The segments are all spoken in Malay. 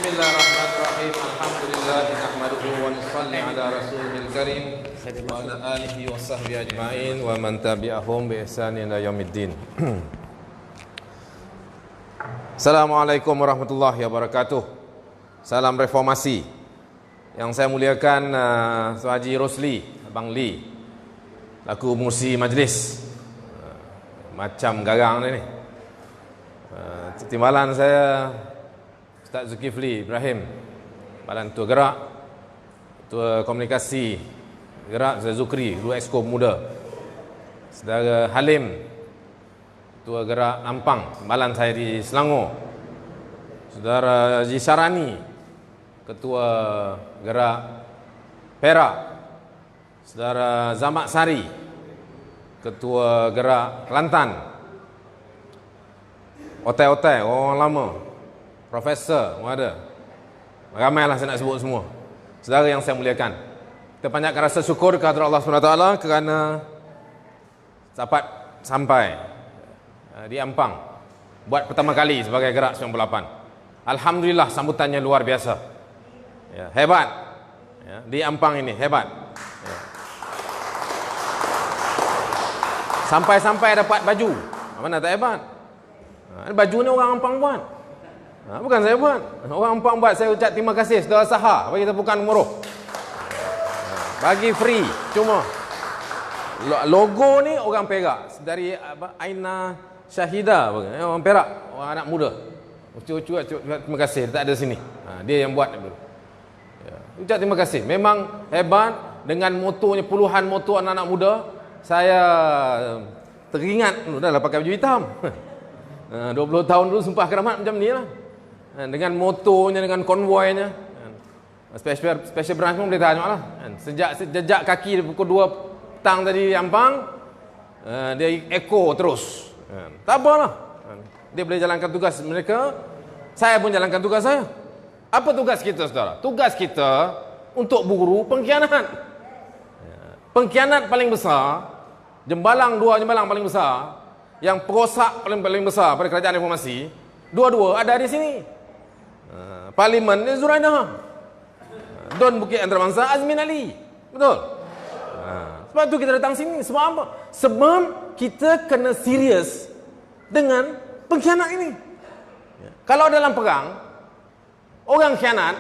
Bismillahirrahmanirrahim. Alhamdulillah nahmaduhu wa nusalli ala rasulil karim wa ala alihi wa sahbihi ajma'in wa man tabi'ahum bi ihsanin ila yaumiddin. Assalamualaikum warahmatullahi wabarakatuh. Salam reformasi. Yang saya muliakan Haji Rosli, Abang Lee, laku musi majlis. Macam garang ni. Timbalan saya Ustaz Zulkifli Ibrahim, Kepala Ketua Gerak, Ketua Komunikasi Gerak Ustaz Zukri, Ketua Exco Muda, Saudara Halim, Ketua Gerak Ampang, Timbalan saya di Selangor, Saudara Haji Sarani, Ketua Gerak Perak, Saudara Zamak Sari, Ketua Gerak Kelantan, Otai-otai, orang lama, Profesor, ada. Ramailah saya nak sebut semua. Saudara yang saya muliakan, kita panjatkan rasa syukur kepada Allah SWT kerana dapat sampai di Ampang buat pertama kali sebagai Gerak 98. Alhamdulillah, sambutannya luar biasa. Ya, hebat. Ya, di Ampang ini hebat. Ya. Sampai-sampai dapat baju. Mana tak hebat? Baju ni orang Ampang buat. Bukan saya buat. Orang Ampang buat. Saya ucap terima kasih saudara Saha bagi tepukan Umuruh. Bagi free. Cuma logo ni orang Perak. Dari Aina Syahida, orang Perak, orang anak muda. Ucap terima kasih. Tak ada sini. Dia yang buat. Ucap terima kasih. Memang hebat. Dengan motonya, puluhan motor anak-anak muda. Saya teringat dah lah pakai baju hitam. 20 tahun dulu sumpah keramat macam ni lah. Dengan motonya, dengan konvoynya. Special branch pun boleh tanya lah. Sejak kaki pukul 2 petang tadi di Ampang, dia echo terus. Tak apalah. Dia boleh jalankan tugas mereka, saya pun jalankan tugas saya. Apa tugas kita, saudara? Tugas kita untuk buru pengkhianat. Pengkhianat paling besar, dua jembalang paling besar, yang perosak paling besar pada kerajaan reformasi, dua-dua ada di sini. Parlimen ni Zuraida, Don Bukit Antarabangsa Azmin Ali. Betul? Sebab tu kita datang sini. Sebab apa? Sebab kita kena serius dengan pengkhianat ini. Kalau dalam perang, orang khianat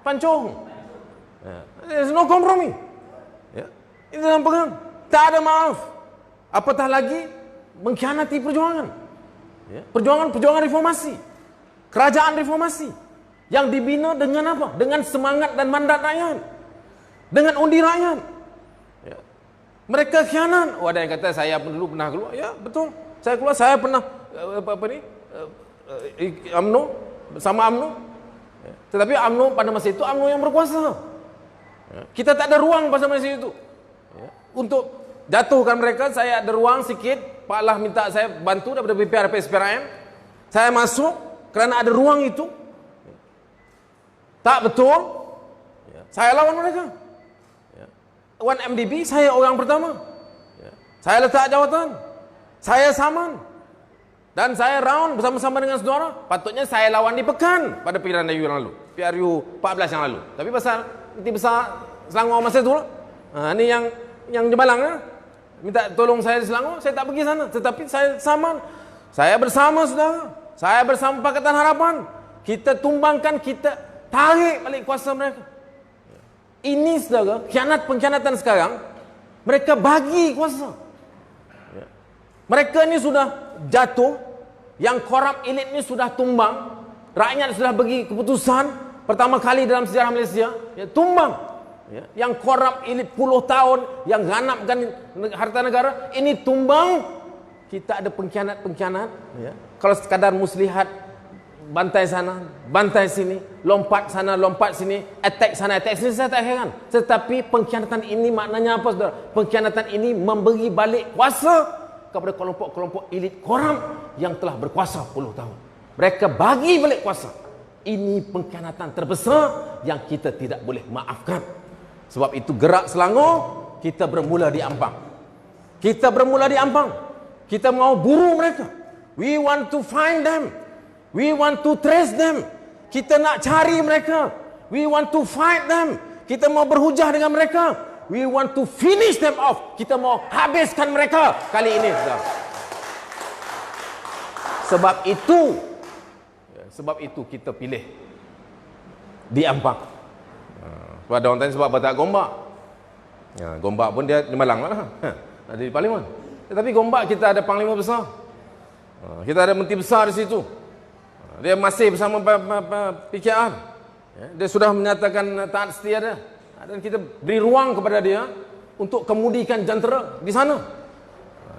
pancung. There's no compromise. Ini dalam perang tak ada maaf. Apatah lagi mengkhianati perjuangan. Perjuangan reformasi. Kerajaan reformasi yang dibina dengan apa? Dengan semangat dan mandat rakyat. Dengan undi rakyat. Mereka khianat. Ada yang kata saya pun dulu pernah keluar. Ya, betul. Saya keluar, saya pernah UMNO bersama UMNO. Tetapi UMNO pada masa itu UMNO yang berkuasa. Kita tak ada ruang pada masa itu. Untuk jatuhkan mereka, saya ada ruang sikit. Pak Allah minta saya bantu daripada BPR PSPRM. Saya masuk kerana ada ruang itu. Tak betul, saya lawan mereka. 1MDB, saya orang pertama. Saya letak jawatan, saya saman, dan saya round bersama-sama dengan saudara. Patutnya saya lawan di Pekan pada pilihan yang lalu, PRU 14 yang lalu. Tapi pasal nanti besar Selangor masa itu, ini yang jembalang minta tolong saya di Selangor, saya tak pergi sana. Tetapi saya saman, saya bersama saudara, saya bersama Pakatan Harapan. Kita tumbangkan, kita tarik balik kuasa mereka. Ini saudara, pengkhianatan sekarang, mereka bagi kuasa. Mereka ini sudah jatuh, yang korup elit ini sudah tumbang, rakyat sudah bagi keputusan pertama kali dalam sejarah Malaysia, tumbang. Yang korup elit puluh tahun, yang ganapkan harta negara, ini tumbang. Kita ada pengkhianat. Kalau sekadar muslihat, bantai sana, bantai sini, lompat sana, lompat sini, attack sana, attack sini, saya tak heran. Tetapi pengkhianatan ini maknanya apa, saudara? Pengkhianatan ini memberi balik kuasa kepada kelompok-kelompok elit korup yang telah berkuasa puluh tahun. Mereka bagi balik kuasa. Ini pengkhianatan terbesar yang kita tidak boleh maafkan. Sebab itu Gerak Selangor, kita bermula di Ampang. Kita bermula di Ampang. Kita mau buru mereka. We want to find them. We want to trace them. Kita nak cari mereka. We want to fight them. Kita mau berhujah dengan mereka. We want to finish them off. Kita mau habiskan mereka kali ini. Sebab itu kita pilih di Ampang. Sebab ada orang tanya sebab apa tak Gombak. Gombak pun dia di Malang lah. Ada di Parlimen. Tetapi Gombak kita ada panglima besar. Kita ada menteri besar di situ. Dia masih bersama PKR. Dia sudah menyatakan taat setia dia. Dan kita beri ruang kepada dia untuk kemudikan jentera di sana.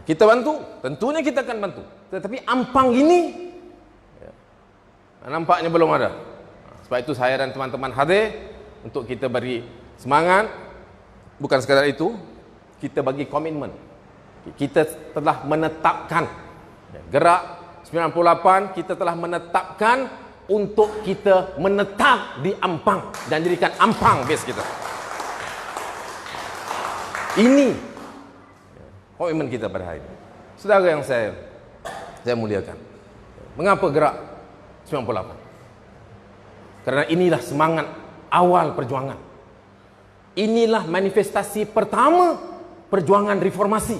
Kita bantu. Tentunya kita akan bantu. Tetapi Ampang ini nampaknya belum ada. Sebab itu saya dan teman-teman hadir untuk kita beri semangat. Bukan sekadar itu, kita bagi komitmen. Kita telah menetapkan gerak 98, kita telah menetapkan untuk kita menetap di Ampang dan jadikan Ampang base kita. Ini komitmen kita pada hari ini. Saudara yang saya muliakan. Mengapa gerak 98? Karena inilah semangat awal perjuangan. Inilah manifestasi pertama perjuangan reformasi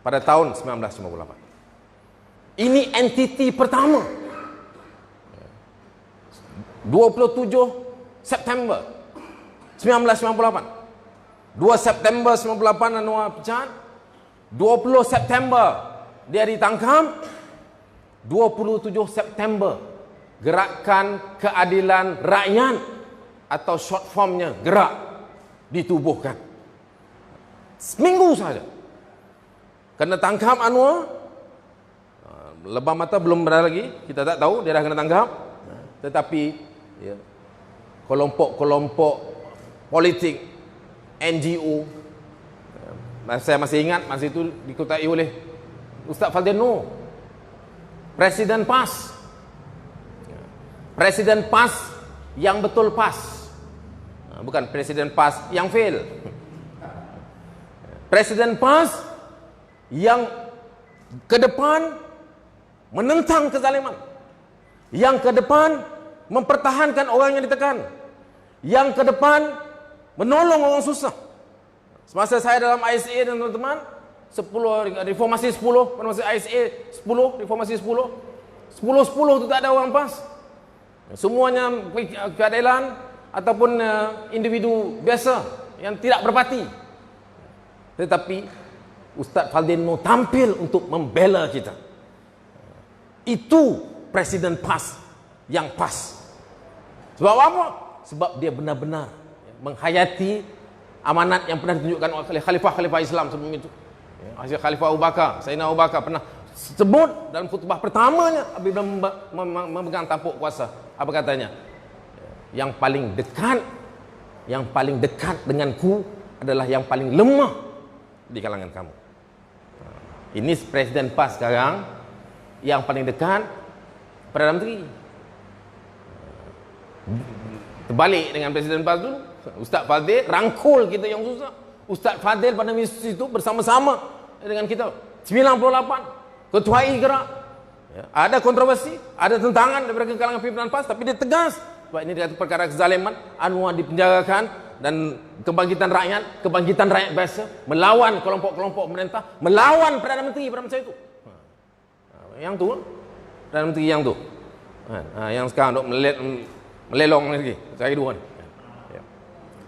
pada tahun 1958. Ini entiti pertama. 27 September 1998. 2 September 1998 Anwar pecat. 20 September dia ditangkap. 27 September Gerakan Keadilan Rakyat atau short formnya gerak ditubuhkan. Seminggu saja. Kena tangkap Anwar. Lebah mata belum berada lagi. Kita tak tahu dia dah kena tangkap. Tetapi kelompok-kelompok politik, NGO, saya masih ingat masa itu dikutai oleh Ustaz Faldeno, Presiden PAS. Presiden PAS yang betul PAS. Bukan Presiden PAS yang fail. Presiden PAS yang ke depan menentang kezaliman. Yang ke depan mempertahankan orang yang ditekan. Yang ke depan menolong orang susah. Semasa saya dalam ISA dan teman-teman 10 reformasi 10, masa ISA 10, reformasi 10 itu tak ada orang PAS. Semuanya keadilan ataupun individu biasa yang tidak berparti. Tetapi Ustaz Faldeno tampil untuk membela kita. Itu Presiden PAS yang PAS. Sebab apa? Sebab dia benar-benar menghayati amanat yang pernah ditunjukkan oleh khalifah-khalifah Islam sebelum itu. Khalifah Abu Bakar, Sayyidina Abu Bakar pernah sebut dalam khutbah pertamanya apabila memegang tampuk kuasa. Apa katanya? Yang paling dekat denganku adalah yang paling lemah di kalangan kamu. Ini Presiden PAS sekarang yang paling dekat Perdana Menteri. Terbalik dengan Presiden PAS dulu. Ustaz Fadil rangkul kita yang susah. Ustaz Fadil pada misi itu bersama-sama dengan kita. 98 ketuai gerak. Ada kontroversi, ada tentangan daripada kalangan pimpinan PAS, tapi dia tegas. Sebab ini dia perkara kezaliman, Anwar dipenjarakan dan kebangkitan rakyat biasa melawan kelompok-kelompok pemerintah, melawan Perdana Menteri pada masa itu. Yang tu, Perdana Menteri yang tu. Yang sekarang duk melelong lagi, cari dua ni.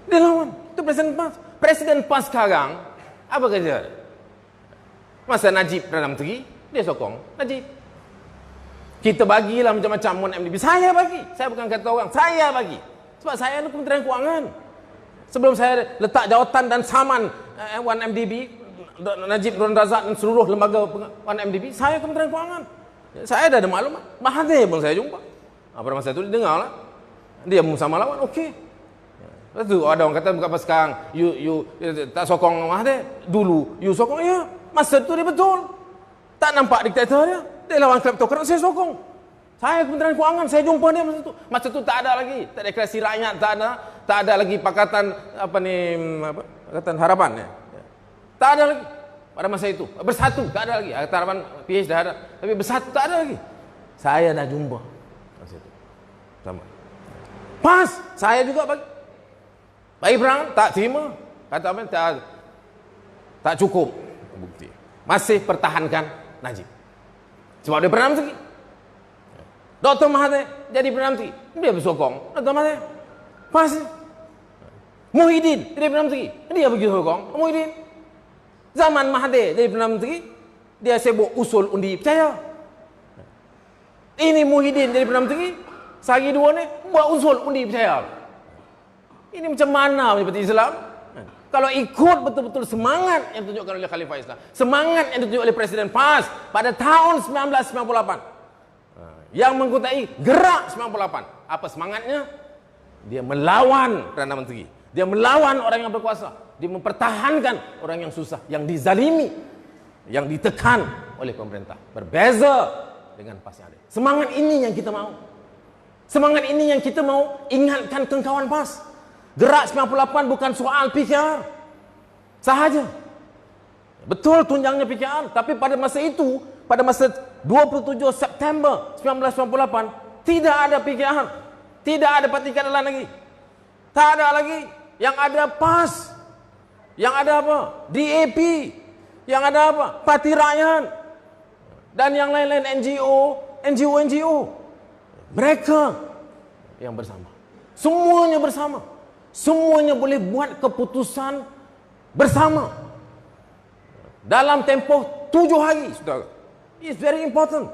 Dia lawan. Itu Presiden PAS. Presiden PAS sekarang apa kerja? Masa Najib Perdana Menteri, dia sokong Najib. Kita bagilah macam-macam 1MDB. Saya bagi. Saya bukan kata orang. Saya bagi. Sebab saya ni Kementerian Kewangan. Sebelum saya letak jawatan dan saman 1MDB, Najib Nurul Razak dan seluruh lembaga 1MDB, saya Kementerian Kewangan. Saya dah ada maklumat. Mahathir pun saya jumpa. Pada masa itu dia dengar lah. Dia bersama lawan. Okey. Lepas tu ada orang kata bukan apa sekarang you tak sokong Mahathir. Dulu you sokong. Ya. Masa tu dia betul. Tak nampak diktator dia. Dia lawan kleptokrat, saya sokong. Saya Kementerian Kewangan, saya jumpa dia masa tu. Masa tu tak ada lagi, tak ada deklarasi rakyat, tak ada lagi Pakatan Pakatan Harapan ya. Tak ada lagi pada masa itu. Bersatu tak ada lagi. Pakatan Harapan PH dah ada, tapi bersatu tak ada lagi. Saya dah jumpa masa itu. Sama. PAS, saya juga bagi perangan, tak terima. Kata apa? Tak cukup bukti. Masih pertahankan Najib. Sebab dia Perdana Menteri. Dr. Mahathir jadi Perdana Menteri, dia bersokong Dr. Mahathir. PAS. Muhyiddin jadi Perdana Menteri, dia pergi sokong Muhyiddin. Zaman Mahathir jadi Perdana Menteri, dia sibuk usul undi percaya. Ini Muhyiddin jadi Perdana Menteri, sehari dua ni buat usul undi percaya. Ini macam mana menyebut Islam? Kalau ikut betul-betul semangat yang ditunjukkan oleh Khalifah Islam, semangat yang ditunjukkan oleh Presiden PAS pada tahun 1998, yang mengikuti gerak 98, apa semangatnya? Dia melawan Perdana Menteri, dia melawan orang yang berkuasa, dia mempertahankan orang yang susah, yang dizalimi, yang ditekan oleh pemerintah. Berbeza dengan PAS yang ada. Semangat ini yang kita mau. Semangat ini yang kita mau ingatkan ke kawan PAS. Gerak 98 bukan soal PKR sahaja. Betul tunjangnya PKR, tapi pada masa itu, pada masa 27 September 1998, tidak ada PKR, tidak ada Parti Keadilan lagi, tak ada lagi. Yang ada PAS, yang ada apa? DAP, yang ada apa? Parti Rakyat, dan yang lain-lain NGO. Mereka yang bersama, semuanya bersama. Semuanya boleh buat keputusan bersama dalam tempoh 7 hari, saudara. It's very important.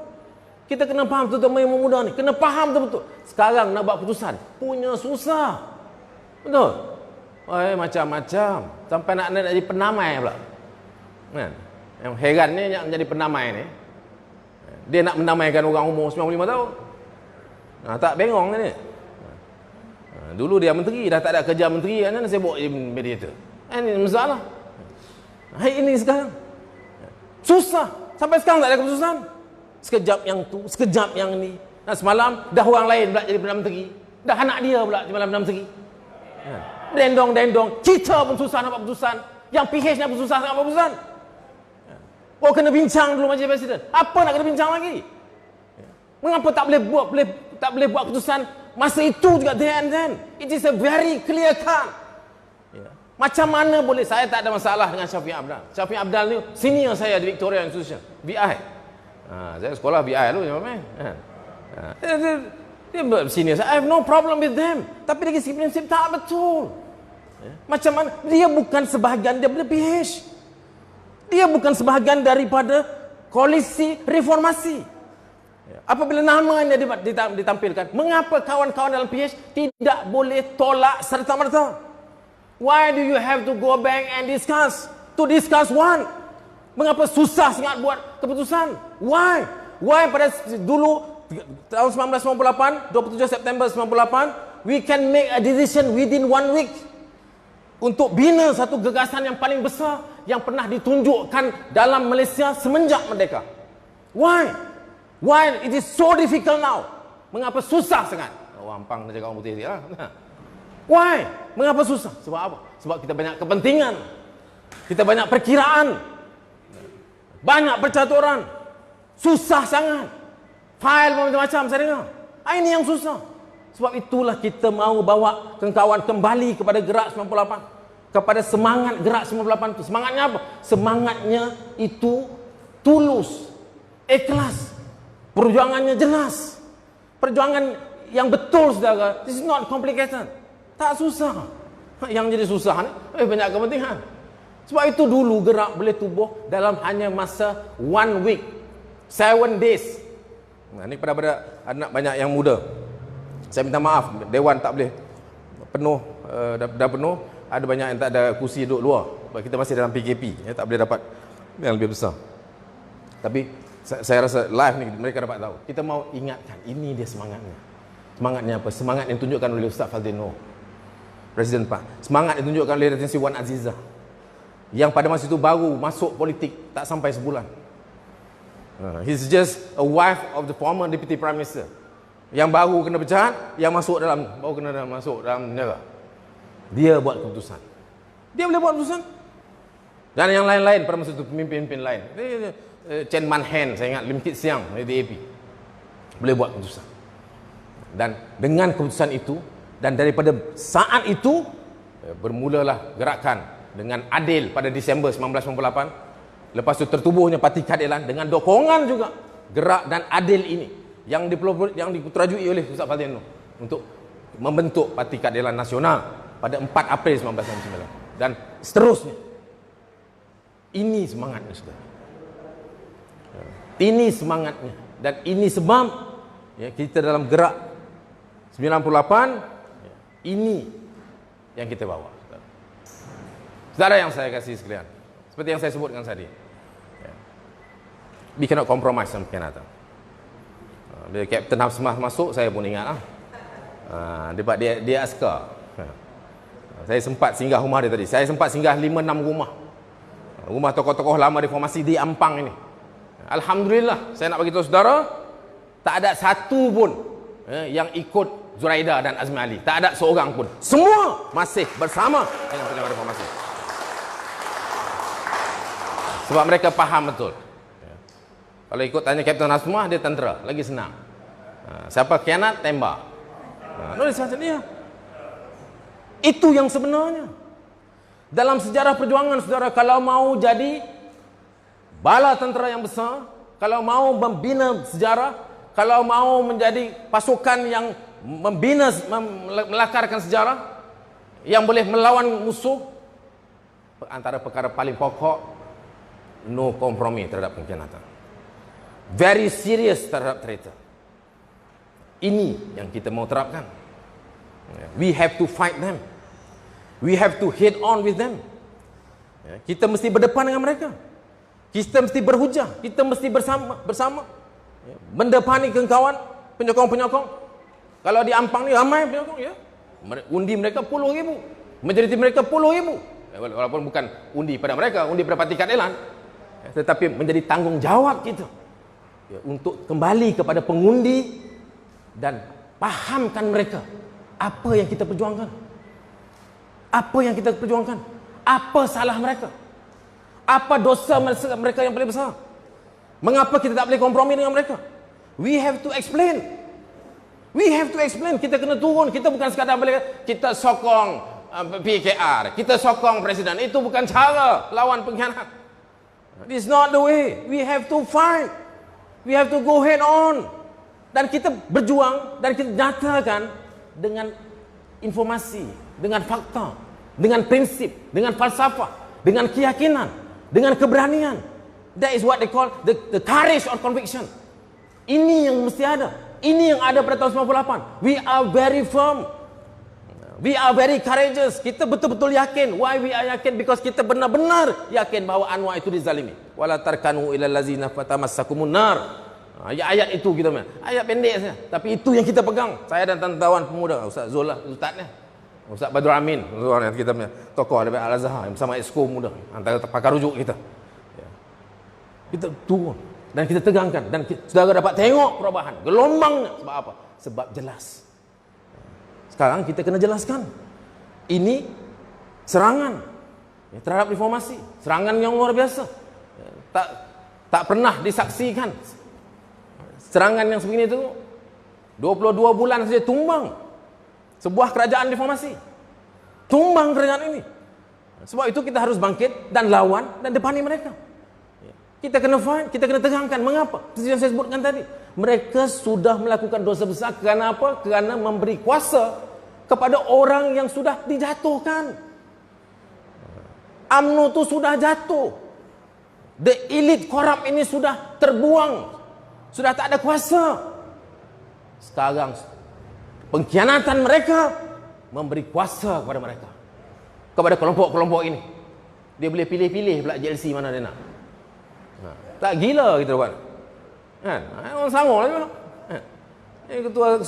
Kita kena faham, terutama yang muda ni, kena faham betul-betul. Sekarang nak buat keputusan punya susah, betul? Macam-macam, sampai nak jadi penamai pula. Kan? Yang heran ni yang jadi penamai ni, dia nak menamaikan orang umur 95 tahun. Tak bengong ni. Dulu dia menteri, dah tak ada kerja menteri, kan sibuk jadi mediator. Ini masalah. Hari ini sekarang susah, sampai sekarang tak ada keputusan. Sekejap yang tu, sekejap yang ni. Nah, semalam dah orang lain pula jadi Perdana Menteri, dah anak dia pula jadi Perdana Menteri. Dendong. Kita pun susah nak buat keputusan. Yang PH nak pun susah nak buat keputusan. Oh, kena bincang dulu Majlis Presiden. Apa nak kena bincang lagi? Mengapa tak boleh buat keputusan masa itu juga then. It is a very clear cut. Macam mana boleh? Saya tak ada masalah dengan Syafiq Abdal. Syafiq Abdal ni senior saya di Victoria Institution, VI. Saya sekolah VI dulu, dia senior saya. I have no problem with them. Tapi dari segi prinsip tak betul. Macam mana? Dia bukan sebahagian daripada PH. Dia bukan sebahagian daripada koalisi reformasi. Apabila namanya ditampilkan, mengapa kawan-kawan dalam PH tidak boleh tolak serta-merta? Why do you have to go back and discuss? To discuss one. Mengapa susah sangat buat keputusan? Why? Why pada dulu tahun 1998, 27 September 1998, we can make a decision within 1 week untuk bina satu gagasan yang paling besar yang pernah ditunjukkan dalam Malaysia semenjak merdeka. Why? Why it is so difficult now? Mengapa susah sangat? Orang Pang nak cakap orang putih lah. Why? Mengapa susah? Sebab apa? Sebab kita banyak kepentingan, kita banyak perkiraan, banyak percaturan, susah sangat. File macam-macam saya dengar. Ini yang susah. Sebab itulah kita mahu bawa kawan kembali kepada gerak 98, kepada semangat gerak 98 itu. Semangatnya apa? Semangatnya itu tulus, ikhlas. Perjuangannya jelas. Perjuangan yang betul, saudara. This is not complicated. Tak susah. Yang jadi susah ni, banyak kepentingan. Sebab itu dulu gerak boleh tubuh dalam hanya masa 1 week. 7 days. Ini pada anak banyak yang muda. Saya minta maaf, Dewan tak boleh penuh, dah penuh. Ada banyak yang tak ada kursi duduk luar. Sebab kita masih dalam PKP, tak boleh dapat yang lebih besar. Tapi saya rasa live ni mereka dapat tahu. Kita mau ingatkan, ini dia semangatnya. Semangatnya apa? Semangat yang ditunjukkan oleh Ustaz Fadzil Noor, Presiden PAS. Semangat yang ditunjukkan oleh Datin Sri Wan Azizah, yang pada masa itu baru masuk politik tak sampai sebulan. He's just a wife of the former Deputy Prime Minister, yang baru kena pecat, yang baru kena masuk dalam penjara. Dia buat keputusan. Dia boleh buat keputusan. Dan yang lain-lain pada masa itu, pemimpin-pemimpin lain. Chen Man Hen, saya ingat, Lim Kit Siang dari DAP, boleh buat keputusan. Dan dengan keputusan itu, dan daripada saat itu bermulalah gerakan dengan adil pada Disember 1998. Lepas itu tertubuhnya Parti Keadilan dengan dokongan juga gerak dan adil ini yang diterajui oleh Ustaz Fadzil Nur untuk membentuk Parti Keadilan Nasional pada 4 April 1999 dan seterusnya. Ini semangatnya, saudara. Ini semangatnya, dan ini sebab ya, kita dalam gerak 98 ini yang kita bawa. Saudara yang saya kasih sekalian, seperti yang saya sebutkan tadi, we cannot compromise sama pengkhianatan. Bila Kapten Hafsmah masuk, saya pun ingat dia askar. Saya sempat singgah rumah dia tadi. Saya sempat singgah 5-6 rumah. Rumah tokoh-tokoh lama reformasi di Ampang ini. Alhamdulillah, saya nak bagi tahu saudara, tak ada satu pun yang ikut Zuraida dan Azmi Ali. Tak ada seorang pun. Semua masih bersama dengan pejuang reformasi. Sebab mereka faham betul. Kalau ikut tanya Kapten Hafsmah, dia tentera, lagi senang. Siapa khianat, tembak. Nulis macam dia. Itu yang sebenarnya. Dalam sejarah perjuangan, saudara, kalau mau jadi bala tentera yang besar, kalau mau membina sejarah, kalau mau menjadi pasukan yang membina, melakarkan sejarah, yang boleh melawan musuh, antara perkara paling pokok, no kompromi terhadap pengkhianatan. Very serious terhadap traitor. Ini yang kita mau terapkan. We have to fight them. We have to head on with them. Kita mesti berdepan dengan mereka. Kita mesti berhujah. Kita mesti bersama mendepani kawan penyokong-penyokong. Kalau di Ampang ni ramai penyokong, ya. Undi mereka puluh ribu, majoriti mereka puluh ribu. Walaupun bukan undi pada mereka, undi pada Parti Keadilan, tetapi menjadi tanggungjawab kita untuk kembali kepada pengundi dan pahamkan mereka apa yang kita perjuangkan. Apa yang kita perjuangkan? Apa salah mereka? Apa dosa mereka yang paling besar? Mengapa kita tak boleh kompromi dengan mereka? We have to explain. We have to explain. Kita kena turun. Kita bukan sekadar boleh kita sokong PKR, kita sokong Presiden. Itu bukan cara lawan pengkhianat. This is not the way. We have to fight. We have to go head on. Dan kita berjuang dan kita nyatakan dengan informasi, dengan fakta, dengan prinsip, dengan falsafah, dengan keyakinan, dengan keberanian. That is what they call the courage or conviction. Ini yang mesti ada. Ini yang ada pada tahun 98. We are very firm. We are very courageous. Kita betul-betul yakin. Why we are yakin? Because kita benar-benar yakin bahawa Anwar itu dizalimi. Wala tarkanu ilal ladzina fatamassakumun nar. Ayat itu kita punya. Ayat pendek saja. Tapi itu yang kita pegang. Saya dan tuan-tuan pemuda, Ustaz Zul lah, ustaznya. Ustaz Badrul Amin, kita punya tokoh daripada Al-Azhar yang bersama Exco muda, antara pakar rujuk kita. Kita turun dan kita tegangkan dan saudara dapat tengok perubahan. Gelombangnya sebab apa? Sebab jelas. Sekarang kita kena jelaskan. Ini serangan terhadap reformasi, serangan yang luar biasa. Tak pernah disaksikan. Serangan yang sebegini itu 22 bulan saja tumbang sebuah kerajaan reformasi. Tumbang kerajaan ini. Sebab itu kita harus bangkit dan lawan dan depani mereka. Kita kena fight, kita kena tegangkan. Mengapa? Seperti yang saya sebutkan tadi. Mereka sudah melakukan dosa besar. Kerana apa? Kerana memberi kuasa kepada orang yang sudah dijatuhkan. UMNO itu sudah jatuh. The elite korup ini sudah terbuang. Sudah tak ada kuasa. Sekarang pengkhianatan mereka memberi kuasa kepada mereka, kepada kelompok-kelompok ini. Dia boleh pilih-pilih pula JLC mana dia nak. Tak gila kita buat. Kan? Orang Selangor lah juga.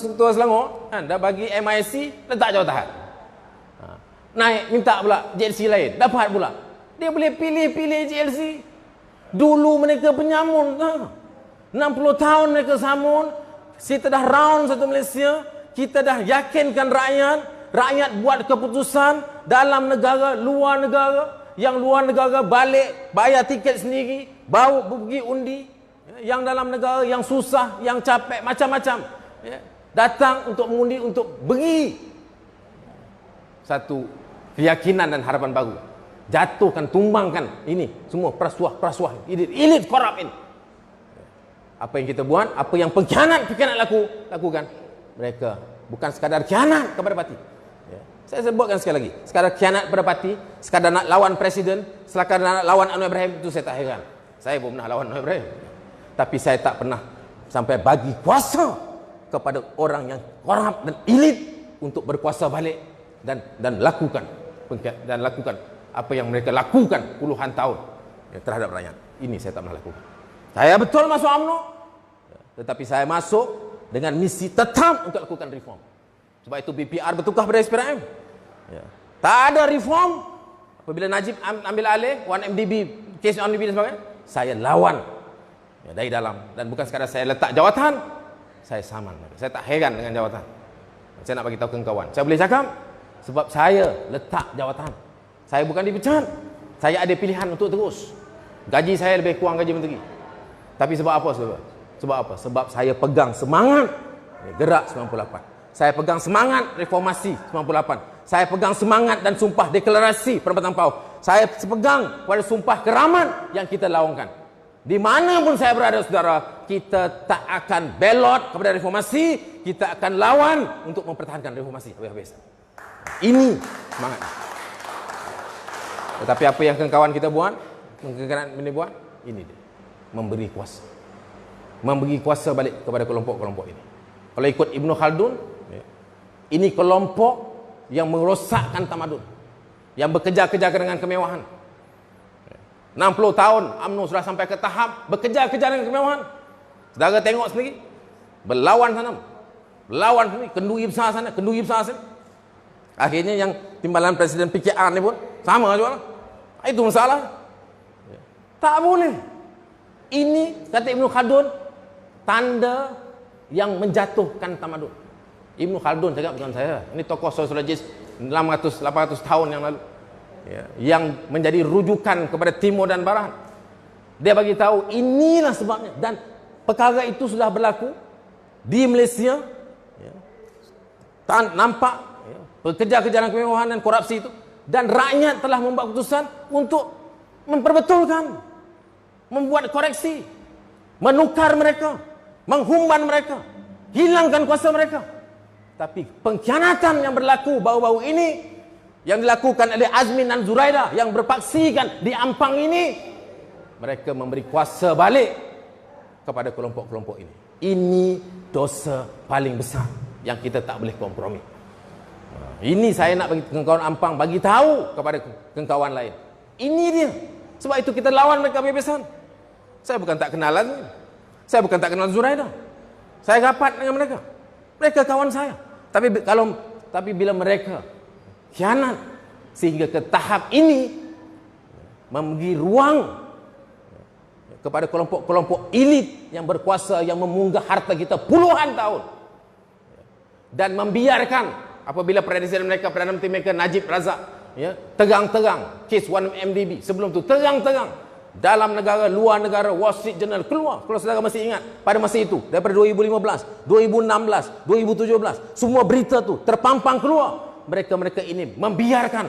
Ketua Selangor kan dah bagi MIC letak jawatan. Naik minta pula JLC lain, dapat pula. Dia boleh pilih-pilih JLC. Dulu mereka penyamun. 60 tahun mereka samun. Kita dah round satu Malaysia. Kita dah yakinkan rakyat. Rakyat buat keputusan dalam negara, luar negara. Yang luar negara balik, bayar tiket sendiri, bawa pergi undi. Yang dalam negara, yang susah, yang capek, macam-macam. datang untuk mengundi, untuk beri satu keyakinan dan harapan baru. Jatuhkan, tumbangkan ini semua perasuah elit korup ini. Apa yang kita buat, apa yang pengkhianat lakukan, mereka bukan sekadar khianat kepada parti. Saya sebutkan sekali lagi, sekadar khianat kepada parti, sekadar nak lawan presiden, sekadar nak lawan Anwar Ibrahim, itu saya tak heran. Saya pun pernah lawan Anwar Ibrahim, tapi saya tak pernah sampai bagi kuasa kepada orang yang korup dan elit untuk berkuasa balik dan lakukan apa yang mereka lakukan puluhan tahun terhadap rakyat. Ini saya tak pernah lakukan. Saya betul masuk UMNO, tetapi saya masuk dengan misi tetap untuk lakukan reform. Sebab itu BPR bertukar pada SPRM. Tak ada reform. Apabila Najib ambil alih 1MDB, kes 1MDB dan sebagainya, saya lawan dari dalam. Dan bukan sekadar saya letak jawatan, saya saman. Saya tak heran dengan jawatan. Saya nak bagi tahu ke kawan, saya boleh cakap sebab saya letak jawatan. Saya bukan dipecat. Saya ada pilihan untuk terus. Gaji saya lebih kurang gaji menteri. Tapi sebab apa? Sebab saya pegang semangat Gerak 98. Saya pegang semangat reformasi 98. Saya pegang semangat dan sumpah deklarasi Perempatan Pau. Saya pegang pada sumpah keramat yang kita laungkan. Di mana pun saya berada, saudara, kita tak akan belot kepada reformasi, kita akan lawan untuk mempertahankan reformasi habis-habis. Ini semangat. Tetapi apa yang kawan kita buat, ini dia. Memberi kuasa. Memberi kuasa balik kepada kelompok-kelompok ini. Kalau ikut Ibn Khaldun, ini kelompok yang merosakkan tamadun, yang bekerja-kerja dengan kemewahan. 60 tahun UMNO sudah sampai ke tahap bekerja-kerja dengan kemewahan. Saudara tengok sendiri, berlawan sana, berlawan sini, kenduri besar sana, kenduri besar sini. Akhirnya yang timbalan Presiden PKR ni pun sama juga. Itu masalah. Tak boleh. Ini kata Ibn Khaldun, tanda yang menjatuhkan tamadun. Ibn Khaldun cakap, bukan saya. Ini tokoh sosiologis 800 tahun yang lalu, yang menjadi rujukan kepada Timur dan Barat. Dia bagi tahu inilah sebabnya, dan perkara itu sudah berlaku di Malaysia. Nampak pekerja-kerja dan kemewahan dan korupsi itu, dan rakyat telah membuat keputusan untuk memperbetulkan, membuat koreksi, menukar mereka, menghumban mereka, hilangkan kuasa mereka. Tapi pengkhianatan yang berlaku baru-baru ini, yang dilakukan oleh Azmin dan Zuraida, yang berpaksikan di Ampang ini, mereka memberi kuasa balik kepada kelompok-kelompok ini. Ini dosa paling besar yang kita tak boleh kompromi. Ini saya nak bagi kawan Ampang, bagi tahu kepada kawan lain. Ini dia. Sebab itu kita lawan mereka bebesan. Saya bukan tak kenal Azmin. Saya bukan tak kenal Zuraida. Saya rapat dengan mereka. Mereka kawan saya. Tapi bila mereka khianat sehingga ke tahap ini, memberi ruang kepada kelompok-kelompok elit yang berkuasa, yang memunggah harta kita puluhan tahun, dan membiarkan apabila presiden mereka, Perdana Menteri mereka Najib Razak, tegang-tegang kes 1MDB, sebelum tu tegang-tegang dalam negara, luar negara, Wall Street Journal keluar. Kalau saudara masih ingat, pada masa itu, daripada 2015, 2016, 2017, semua berita tu terpampang keluar. Mereka ini membiarkan,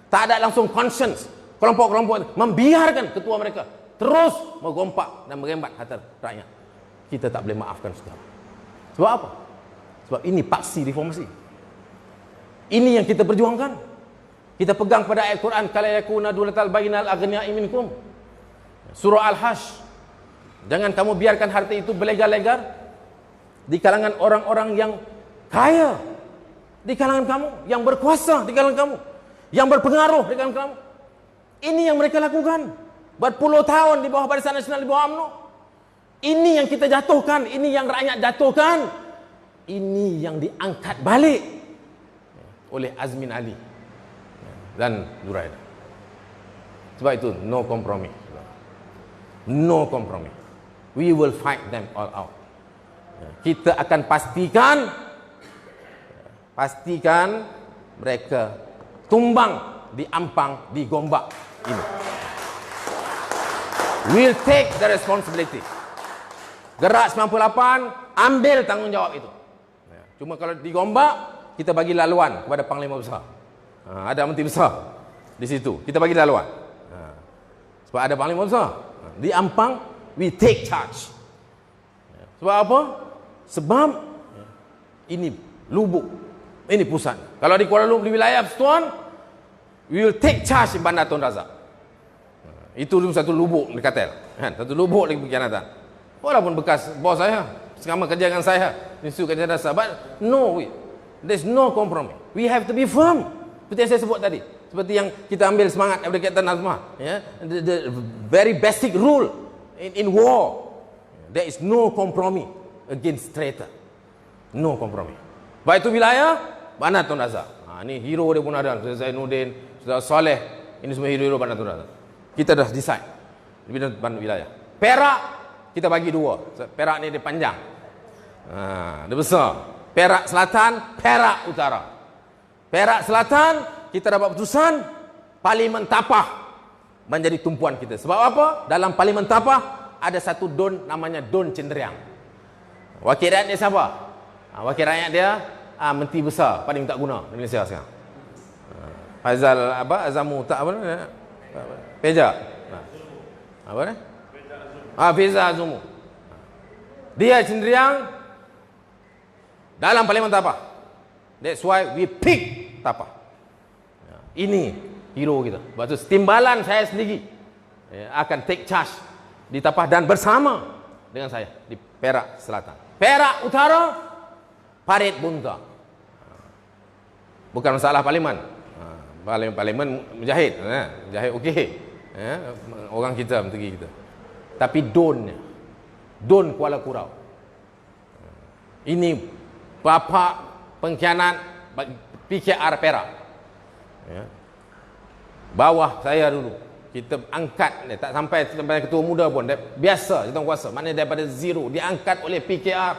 tak ada langsung conscience, kelompok-kelompok itu membiarkan ketua mereka terus menggompak dan merembat harta rakyat. Kita tak boleh maafkan, saudara. Sebab apa? Sebab ini paksi reformasi. Ini yang kita perjuangkan. Kita pegang pada ayat Quran, kala yakuna dulatal bainal aghniya'i minkum. Surah Al-Hajj. Jangan kamu biarkan harta itu berlegar-legar di kalangan orang-orang yang kaya, di kalangan kamu, yang berkuasa di kalangan kamu, yang berpengaruh di kalangan kamu. Ini yang mereka lakukan berpuluh tahun di bawah Barisan Nasional, di bawah UMNO. Ini yang kita jatuhkan, ini yang rakyat jatuhkan, ini yang diangkat balik oleh Azmin Ali dan Zuraida. Sebab itu no kompromi. No compromise. We will fight them all out. Kita akan pastikan mereka tumbang di Ampang, di Gombak ini. We'll take the responsibility. Gerak 98 ambil tanggungjawab itu. Cuma kalau di Gombak, kita bagi laluan kepada Panglima Besar. Ada Menteri Besar di situ, kita bagi laluan. Sebab ada Panglima Besar. Di Ampang, we take charge. Sebab apa? Sebab ini lubuk, ini pusat. Kalau di Kuala Lumpur, di wilayah Persekutuan, we will take charge di Bandar Tun Razak. Itu satu lubuk di Katel, kan? Satu lubuk lagi pengkhianatan. Walaupun bekas bos saya, sama kerja dengan saya, Institut Kajian Dasar, but no, there's no compromise. We have to be firm. Seperti yang saya sebut tadi, seperti yang kita ambil semangat daripada Kapten Azmah, ya? The very basic rule in war, there is no compromise against traitor. No compromise. Baik itu wilayah Bandar Tun Razak. Ini hero dia pun ada, Saudara Zainuddin, Saudara Saleh, ini semua hero Bandar Tun Razak. Kita dah decide di bidang wilayah. Perak kita bagi dua. Perak ni dia panjang, dia besar. Perak Selatan, Perak Utara. Perak Selatan kita dapat putusan Parlimen Tapah menjadi tumpuan kita. Sebab apa? Dalam Parlimen Tapah ada satu don namanya Don Cenderiang. Wakil rakyat dia siapa? Wakil rakyat dia Menteri Besar paling tak guna di Malaysia sekarang. Fazal Azamu tak apa namanya? Peja. Apa ni? Fiza Azumu. Dia Cenderiang dalam Parlimen Tapah. That's why we pick Tapah. Ini hero kita. Sebab tu timbalan saya sendiri akan take charge di Tapah dan bersama dengan saya di Perak Selatan. Perak Utara, Parit Bunta. Bukan masalah parlimen. Parlimen Mujahid, Mujahid okey. Orang kita, menteri kita. Tapi Don Kuala Kurau. Ini bapa pengkhianat PKR Perak. Bawah saya dulu kita angkat, tak sampai ketua muda pun, biasa jawatan kuasa, maknanya daripada zero diangkat oleh PKR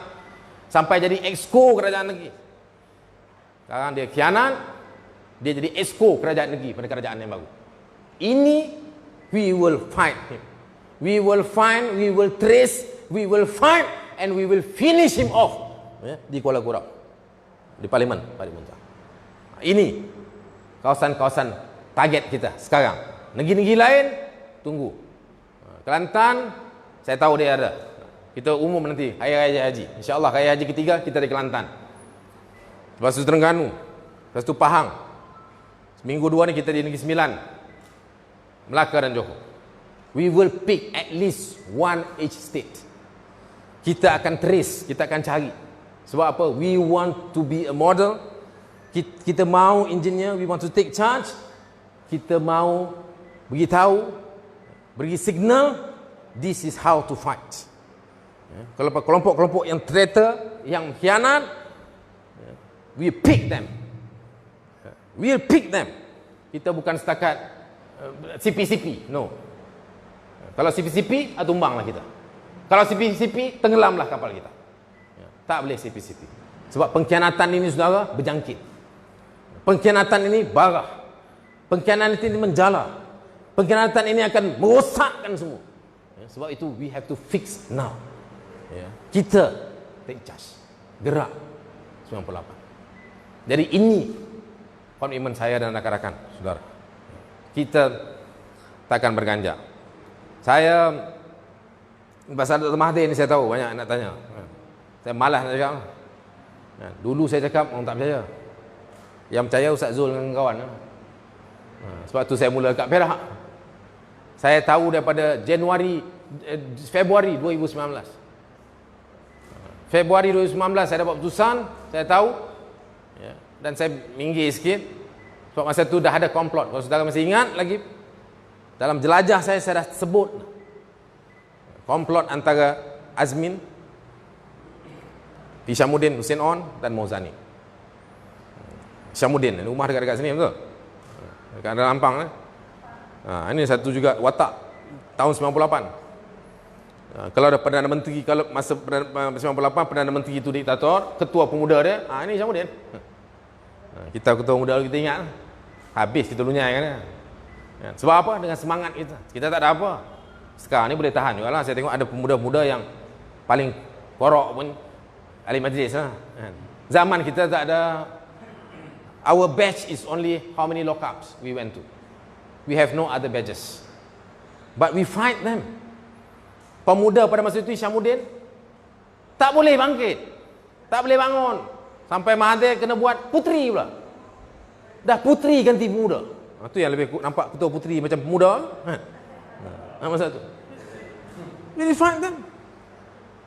sampai jadi exco kerajaan negeri. Sekarang dia khianat, dia jadi exco kerajaan negeri pada kerajaan yang baru. Ini we will fight him. We will find, we will trace, we will find and we will finish him off di Kuala Kurau, di Parlimen Bunta. Ini kawasan-kawasan target kita sekarang. Negeri-negeri lain tunggu. Kelantan saya tahu dia ada. Kita umum nanti Hari Raya Haji. InsyaAllah Hari Raya Haji ketiga kita di Kelantan. Lepas itu Terengganu, lepas itu Pahang. Seminggu dua ni kita di Negeri Sembilan, Melaka dan Johor. We will pick at least one each state. Kita akan trace, kita akan cari. Sebab apa? We want to be a model. Kita mau engineer, we want to take charge. Kita mau beritahu, beri signal, this is how to fight. Kalau kelompok-kelompok yang traitor, yang khianat, we pick them. We'll pick them. Kita bukan setakat CP-CP, no. Kalau CP-CP, tumbanglah kita. Kalau CP-CP, tenggelamlah kapal kita. Tak boleh CP-CP. Sebab pengkhianatan ini, saudara, berjangkit. Pengkhianatan ini barah. Pengkhianatan ini menjala. Pengkhianatan ini akan merosakkan semua. Sebab itu, we have to fix now. Kita take charge. Gerak 98. Jadi ini komitmen saya dan rakan-rakan, saudara. Kita takkan berganjak. Saya pasal Dr. Mahathir ni saya tahu banyak nak tanya. Saya malas nak cakap. Dulu saya cakap orang tak percaya. Yang percaya Ustaz Zul dengan kawan. Sebab tu saya mula kat Perak. Saya tahu daripada Februari 2019. Februari 2019 saya dapat putusan, saya tahu. Dan saya minggir sikit. Sebab masa tu dah ada komplot. Kalau saudara masih ingat lagi, dalam jelajah saya dah sebut komplot antara Azmin, Hishamuddin Hussein On dan Mauzani. Hishamuddin, rumah dekat-dekat sini, betul? Dekat dalam Ampang. Ini satu juga watak tahun 98. Kalau ada Perdana Menteri, kalau masa 98 Perdana Menteri itu diktator, ketua pemuda dia, ini Hishamuddin. Kita ketua pemuda kita ingat, habis kita lunyai kan. Sebab apa? Dengan semangat kita tak ada apa. Sekarang ni boleh tahan juga lah. Saya tengok ada pemuda-pemuda yang paling korok pun ahli majlis lah. Zaman kita tak ada. Our batch is only how many lockups we went to. We have no other badges. But we fight them. Pemuda pada masa itu Hishamuddin tak boleh bangkit, tak boleh bangun, sampai Mahathir kena buat puteri pula. Dah puteri ganti pemuda. Itu yang lebih nampak ketua puteri macam pemuda. Masa tu we fight them.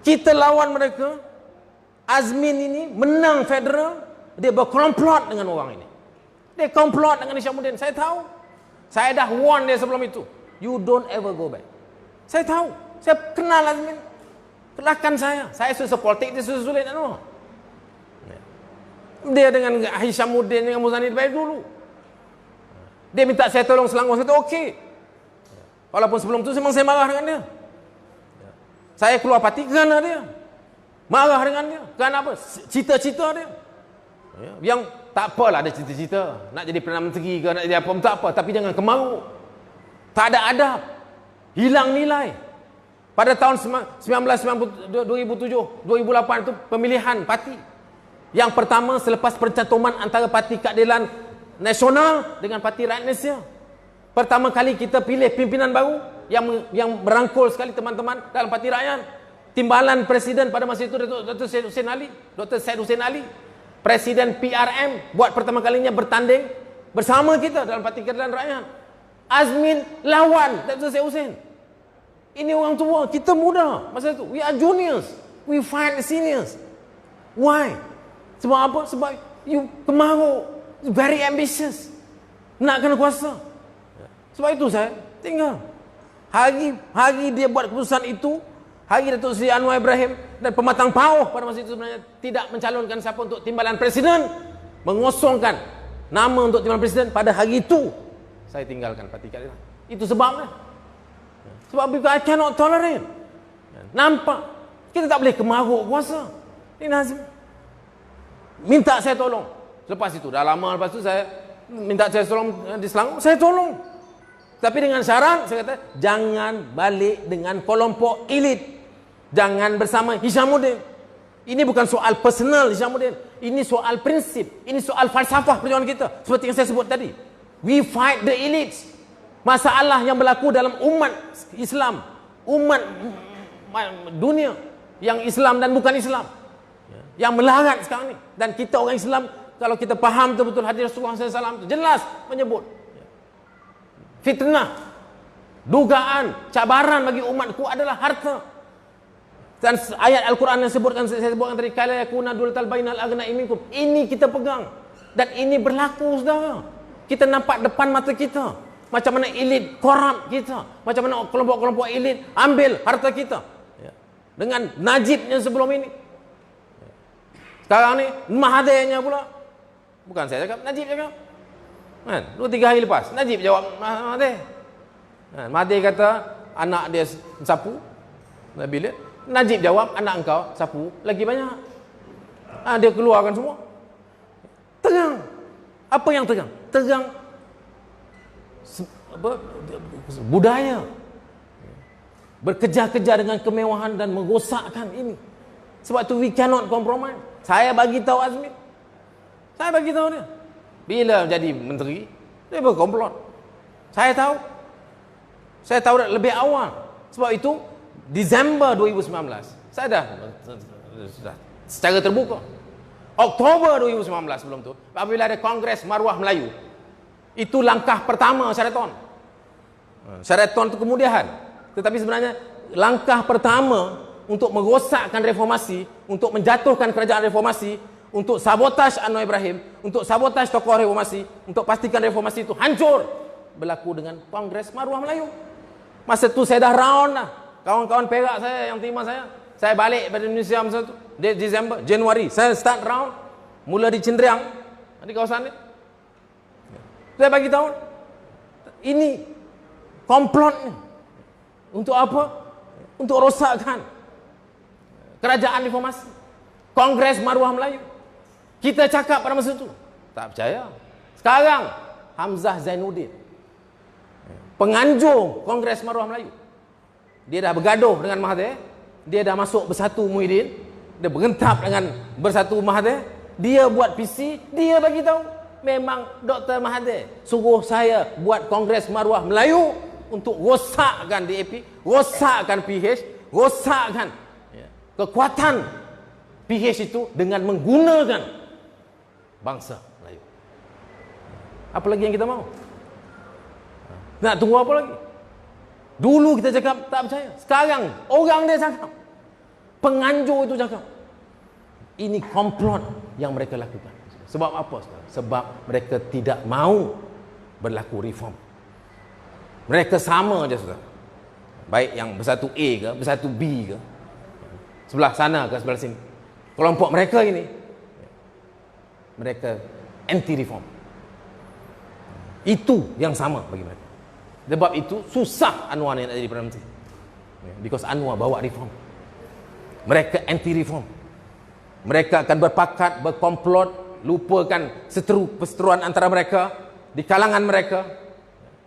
Kita lawan mereka. Azmin ini menang federal, dia berkomplot dengan orang ini. Dia komplot dengan Hishamuddin. Saya tahu. Saya dah warn dia sebelum itu. You don't ever go back. Saya tahu. Saya kenal Azmin. Kelakkan saya. Saya susah politik, dia susah sulit. Dia dengan Hishamuddin, dengan Muzani baik dulu. Dia minta saya tolong Selangor. Saya kata okey. Walaupun sebelum itu memang saya marah dengan dia. Saya keluar parti kerana dia. Marah dengan dia. Kerana apa? Cita-cita dia. Yang tak apalah ada cita-cita. Nak jadi Perdana Menteri ke, nak jadi apa, tak apa. Tapi jangan kemaruk. Tak ada adab. Hilang nilai. Pada tahun 2007, 2008 itu pemilihan parti. Yang pertama selepas percantuman antara Parti Keadilan Nasional dengan Parti Rakyat Malaysia. Pertama kali kita pilih pimpinan baru yang merangkul sekali teman-teman dalam Parti Rakyat. Timbalan Presiden pada masa itu Dr. Syed Hussein Ali. Presiden PRM buat pertama kalinya bertanding bersama kita dalam Parti Keadilan Rakyat. Azmin lawan Dr. Syed Hussein. Ini orang tua, kita muda masa itu. We are juniors. We fight the seniors. Why? Sebab apa? Sebab you kemaruk. Very ambitious. Nak kena kuasa. Sebab itu saya tinggal. Hari dia buat keputusan itu, hari Datuk Seri Anwar Ibrahim dan Pematang Pauh pada masa itu sebenarnya tidak mencalonkan siapa untuk timbalan Presiden, mengosongkan nama untuk timbalan Presiden. Pada hari itu saya tinggalkan Parti Keadilan. Itu sebabnya. Sebab I cannot tolerate. Nampak? Kita tak boleh kemaruk kuasa. Ini Nazim minta saya tolong. Lepas itu, dah lama lepas itu saya minta saya tolong di Selangor, saya tolong. Tapi dengan syarat, saya kata, jangan balik dengan kelompok elit. Jangan bersama Hishamuddin. Ini bukan soal personal Hishamuddin. Ini soal prinsip. Ini soal falsafah perjuangan kita. Seperti yang saya sebut tadi. We fight the elites. Masalah yang berlaku dalam umat Islam, umat dunia yang Islam dan bukan Islam, yang melarat sekarang ni. Dan kita orang Islam, kalau kita faham betul-betul hadis Rasulullah SAW itu jelas menyebut fitnah, dugaan, cabaran bagi umatku adalah harta. Dan ayat Al-Quran yang saya sebutkan tadi, kala yakuna dulatal bainal aghnai minkum, ini kita pegang dan ini berlaku, saudara. Kita nampak depan mata kita macam mana elit korup kita, macam mana kelompok-kelompok elit ambil harta kita dengan Najibnya sebelum ini. Sekarang ni Mahathirnya pula, bukan saya cakap, Najib cakap kan, 2-3 hari lepas Najib jawab Mahathir. Mahathir kata anak dia sapu bilik, Najib jawab anak engkau sapu lagi banyak. Dia keluarkan semua. Tegang. Apa yang tegang? Tegang budaya, berkejar-kejar dengan kemewahan dan merosakkan ini. Sebab tu we cannot compromise. Saya bagi tahu Azmin, saya bagi tahu dia bila jadi menteri dia berkomplot. Saya tahu lebih awal. Sebab itu Disember 2019 saya dah secara terbuka. Oktober 2019 sebelum tu, apabila ada Kongres Maruah Melayu, itu langkah pertama Sheraton. Sheraton itu kemudian. Tetapi sebenarnya langkah pertama untuk merosakkan reformasi, untuk menjatuhkan kerajaan reformasi, untuk sabotaj Anwar Ibrahim, untuk sabotaj tokoh reformasi, untuk pastikan reformasi itu hancur, berlaku dengan Kongres Maruah Melayu. Masa itu saya dah round dah. Kawan-kawan Perak saya yang terima saya balik pada Indonesia masa itu, Januari, saya start round, mula di Cindriang, di kawasan ni. Saya bagi tahu, ini komplotnya. Untuk apa? Untuk rosakkan kerajaan reformasi, Kongres Maruah Melayu. Kita cakap pada masa itu, tak percaya. Sekarang Hamzah Zainuddin, penganjur Kongres Maruah Melayu, dia dah bergaduh dengan Mahathir, dia dah masuk Bersatu Muhyiddin, dia berentap dengan Bersatu Mahathir, Dia buat PC, dia bagi tahu. Memang Dr. Mahathir suruh saya buat Kongres Maruah Melayu untuk rosakkan DAP, rosakkan PH, rosakkan kekuatan PH itu dengan menggunakan bangsa Melayu. Apa lagi yang kita mau? Nak tunggu apa lagi? Dulu kita cakap tak percaya. Sekarang orang dia cakap. Penganjur itu cakap. Ini komplot yang mereka lakukan. Sebab apa? Sebab mereka tidak mau berlaku reform. Mereka sama je, saudara. Baik yang bersatu A ke, bersatu B ke, sebelah sana ke sebelah sini. Kelompok mereka ini, mereka anti reform. Itu yang sama bagi mereka. Sebab itu susah Anwar ni nak jadi Perdana Menteri. Because Anwar bawa reform. Mereka anti reform. Mereka akan berpakat, berkomplot, lupakan perseteruan antara mereka, di kalangan mereka,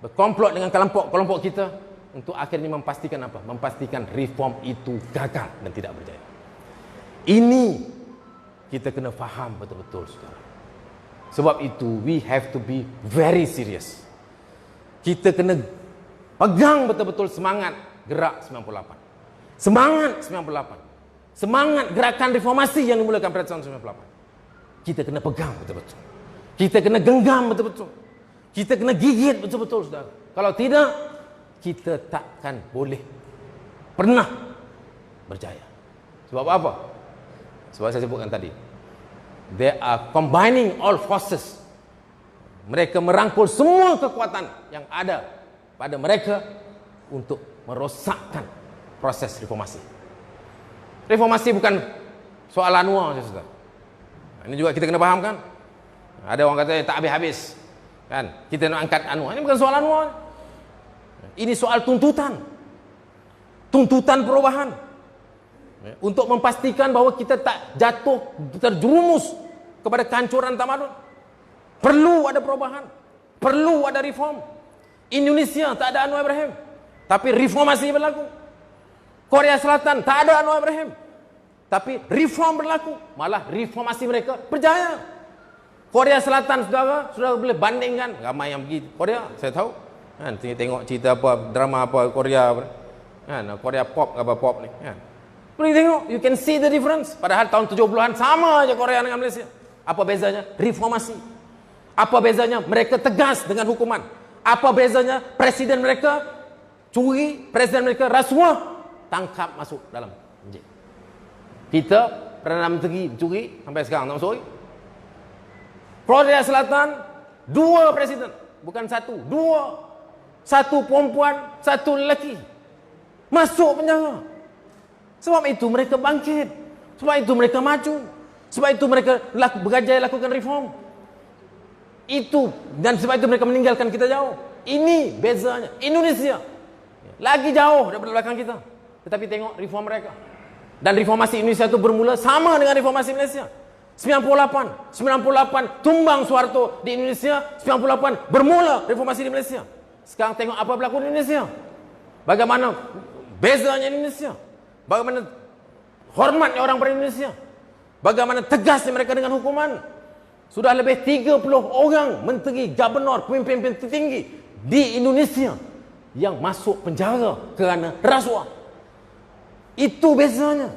berkomplot dengan kelompok kita untuk akhirnya memastikan apa? Memastikan reform itu gagal dan tidak berjaya. Ini kita kena faham betul-betul, saudara. Sebab itu we have to be very serious. Kita kena pegang betul-betul semangat gerak 98. Semangat 98. Semangat gerakan reformasi yang dimulakan pada tahun 98. Kita kena pegang betul-betul. Kita kena genggam betul-betul. Kita kena gigit betul-betul, saudara. Kalau tidak, kita takkan boleh pernah berjaya. Sebab apa? Sebab saya sebutkan tadi. They are combining all forces. Mereka merangkul semua kekuatan yang ada pada mereka untuk merosakkan proses reformasi. Reformasi bukan soal Anwar, saudara. Ini juga kita kena fahamkan. Ada orang kata tak habis-habis, kan? Kita nak angkat Anwar. Ini bukan soal Anwar. Ini soal tuntutan. Tuntutan perubahan. Untuk memastikan bahawa kita tak jatuh terjerumus kepada kehancuran tamadun. Perlu ada perubahan. Perlu ada reform. Indonesia tak ada Anwar Ibrahim, tapi reformasi berlaku. Korea Selatan tak ada Anwar Ibrahim, tapi reform berlaku. Malah reformasi mereka berjaya. Korea Selatan, saudara, sudah boleh bandingkan. Ramai yang pergi Korea, saya tahu. Kan, tengok cerita apa, drama apa Korea, kan, Korea pop apa pop ni, kan. Boleh tengok, you can see the difference. Padahal tahun 70-an sama aja Korea dengan Malaysia. Apa bezanya? Reformasi. Apa bezanya? Mereka tegas dengan hukuman. Apa bezanya? Presiden mereka curi, presiden mereka rasuah, tangkap masuk dalam penjara. Kita Perdana Menteri curi sampai sekarang tak masuk. Korea Selatan 2 presiden, bukan 1, 2. 1 perempuan, 1 lelaki masuk penjara. Sebab itu mereka bangkit. Sebab itu mereka maju. Sebab itu mereka berjaya lakukan reform. Itu, dan sebab itu mereka meninggalkan kita jauh. Ini bezanya. Indonesia lagi jauh daripada belakang kita. Tetapi tengok reform mereka. Dan reformasi Indonesia itu bermula sama dengan reformasi Malaysia. 98 tumbang Soeharto di Indonesia. 98 bermula reformasi di Malaysia. Sekarang tengok apa berlaku di Indonesia. Bagaimana bezanya Indonesia. Bagaimana hormatnya orang pada Indonesia. Bagaimana tegasnya mereka dengan hukuman. Sudah lebih 30 orang menteri, gubernur, pemimpin tertinggi di Indonesia yang masuk penjara kerana rasuah. Itu bezanya.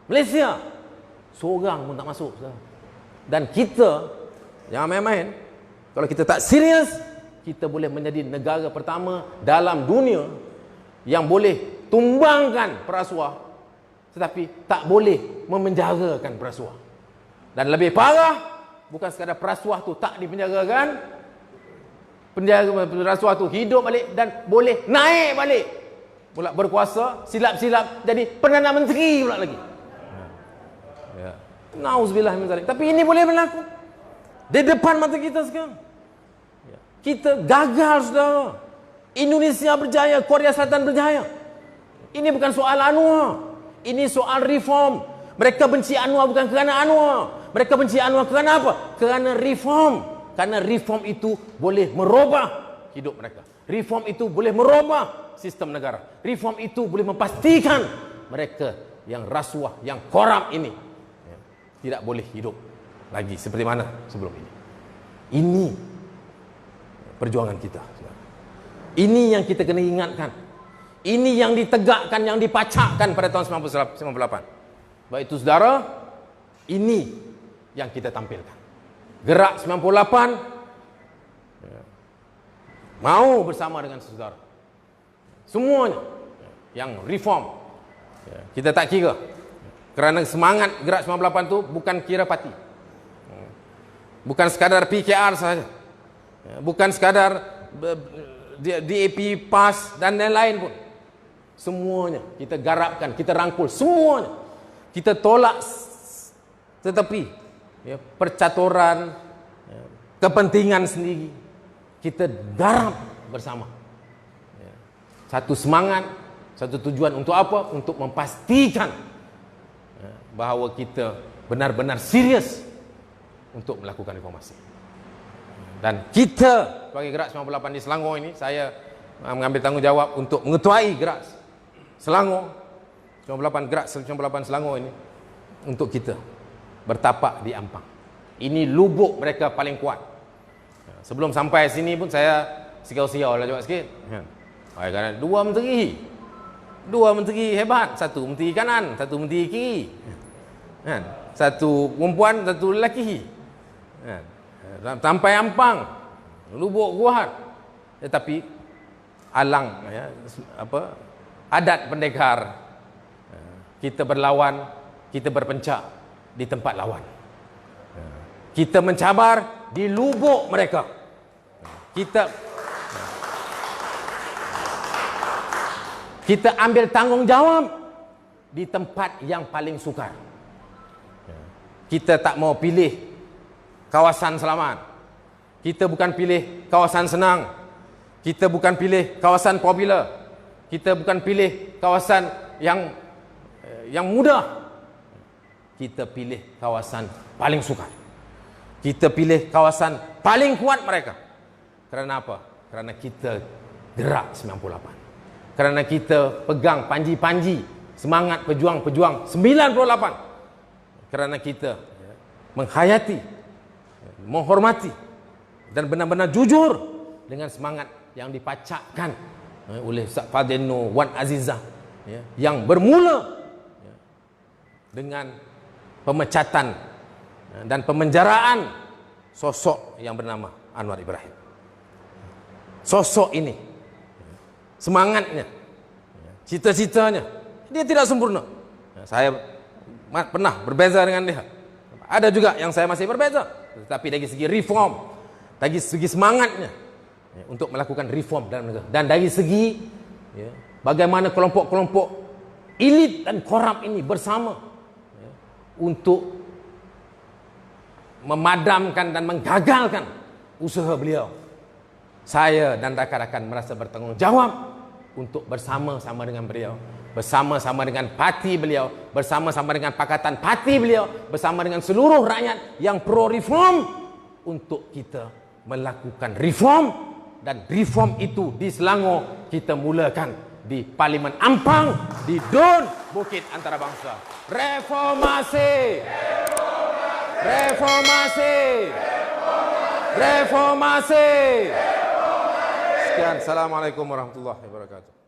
Malaysia seorang pun tak masuk. Dan kita jangan main-main. Kalau kita tak serius, kita boleh menjadi negara pertama dalam dunia yang boleh tumbangkan perasuah, tetapi tak boleh memenjarakan perasuah. Dan lebih parah, bukan sekadar perasuah tu tak dipenjarakan, perasuah tu hidup balik dan boleh naik balik, pula berkuasa, silap-silap jadi Perdana Menteri pula lagi. Ya. Nauzubillah min zalik. Tapi ini boleh berlaku di depan mata kita sekarang. Ya. Kita gagal, saudara. Indonesia berjaya, Korea Selatan berjaya. Ini bukan soal Anwar. Ini soal reform. Mereka benci Anwar bukan kerana Anwar. Mereka benci Anwar kerana apa? Kerana reform. Karena reform itu boleh merubah hidup mereka. Reform itu boleh merubah sistem negara. Reform itu boleh memastikan mereka yang rasuah, yang korup ini tidak boleh hidup lagi seperti mana sebelum ini. Ini perjuangan kita. Ini yang kita kena ingatkan. Ini yang ditegakkan, yang dipacakkan pada tahun 98. Baik itu saudara, ini yang kita tampilkan. Gerak 98 mau bersama dengan saudara. Semuanya yang reform. Kita tak kira. Kerana semangat Gerak 98 tu bukan kira parti. Bukan sekadar PKR sahaja. Bukan sekadar DAP, PAS dan lain-lain pun. Semuanya kita garapkan, kita rangkul semuanya. Kita tolak tetapi percaturan, kepentingan sendiri kita garap bersama. Satu semangat, satu tujuan untuk apa? Untuk memastikan bahawa kita benar-benar serius untuk melakukan reformasi. Dan kita sebagai Gerak 98 di Selangor ini, saya mengambil tanggungjawab untuk mengetuai Gerak Selangor 98, Gerak 98 Selangor ini, untuk kita bertapak di Ampang. Ini lubuk mereka paling kuat. Sebelum sampai sini pun saya sikau-sikau lah juga sikit. Kerana dua menteri hebat, satu menteri kanan, satu menteri kiri, satu perempuan, satu lelaki. Sampai Ampang, lubuk kuat. Tetapi alang adat pendekar, kita berlawan, kita berpencak di tempat lawan. Kita mencabar di lubuk mereka. Kita ambil tanggungjawab di tempat yang paling sukar. Kita tak mau pilih kawasan selamat. Kita bukan pilih kawasan senang. Kita bukan pilih kawasan popular. Kita bukan pilih kawasan yang mudah. Kita pilih kawasan paling sukar. Kita pilih kawasan paling kuat mereka. Kerana apa? Kerana kita Gerak 98. Kerana kita pegang panji-panji semangat pejuang-pejuang 98. Kerana kita menghayati, menghormati dan benar-benar jujur dengan semangat yang dipacakkan oleh Ustaz Fadil Noor, Wan Azizah, yang bermula dengan pemecatan dan pemenjaraan sosok yang bernama Anwar Ibrahim. Sosok ini, semangatnya, cita-citanya, dia tidak sempurna. Saya pernah berbeza dengan dia. Ada juga yang saya masih berbeza. Tetapi dari segi reform, dari segi semangatnya untuk melakukan reform dalam negara, dan dari segi bagaimana kelompok-kelompok elit dan korup ini bersama untuk memadamkan dan menggagalkan usaha beliau. Saya dan rakan-rakan merasa bertanggungjawab untuk bersama-sama dengan beliau, bersama-sama dengan parti beliau, bersama-sama dengan pakatan parti beliau, bersama dengan seluruh rakyat yang pro reform, untuk kita melakukan reform. Dan reform itu di Selangor kita mulakan di Parlimen Ampang, di Dun Bukit Antarabangsa. Reformasi, reformasi, reformasi. Sekian, assalamualaikum warahmatullahi wabarakatuh.